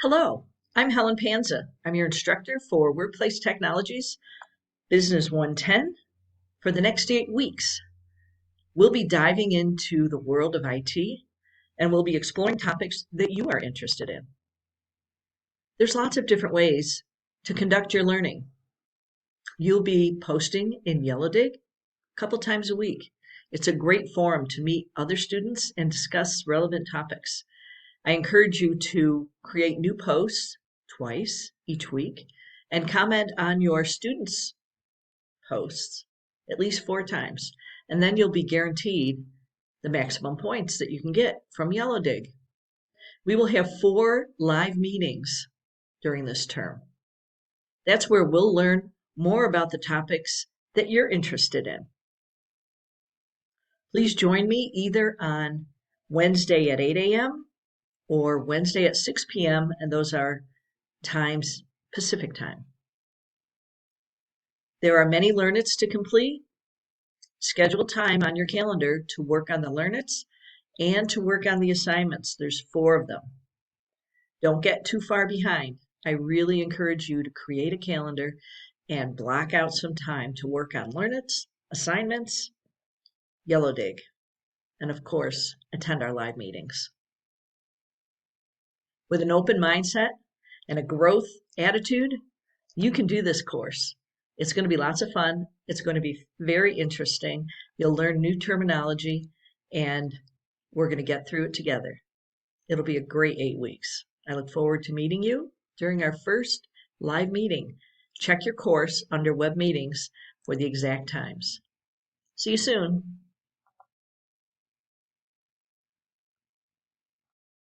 Hello, I'm Helen Panza. I'm your instructor for Workplace Technologies, Business 110. For the next 8 weeks, we'll be diving into the world of IT and we'll be exploring topics that you are interested in. There's lots of different ways to conduct your learning. You'll be posting in Yellowdig a couple times a week. It's a great forum to meet other students and discuss relevant topics. I encourage you to create new posts twice each week and comment on your students' posts at least 4 times. And then you'll be guaranteed the maximum points that you can get from Yellowdig. We will have 4 live meetings during this term. That's where we'll learn more about the topics that you're interested in. Please join me either on Wednesday at 8 a.m. or Wednesday at 6 p.m., and those are times Pacific time. There are many Learnits to complete. Schedule time on your calendar to work on the Learnits and to work on the assignments. There's 4 of them. Don't get too far behind. I really encourage you to create a calendar and block out some time to work on Learnits, assignments, Yellowdig, and of course, attend our live meetings. With an open mindset and a growth attitude, you can do this course. It's going to be lots of fun. It's going to be very interesting. You'll learn new terminology, and we're going to get through it together. It'll be a great 8 weeks. I look forward to meeting you during our first live meeting. Check your course under web meetings for the exact times. See you soon.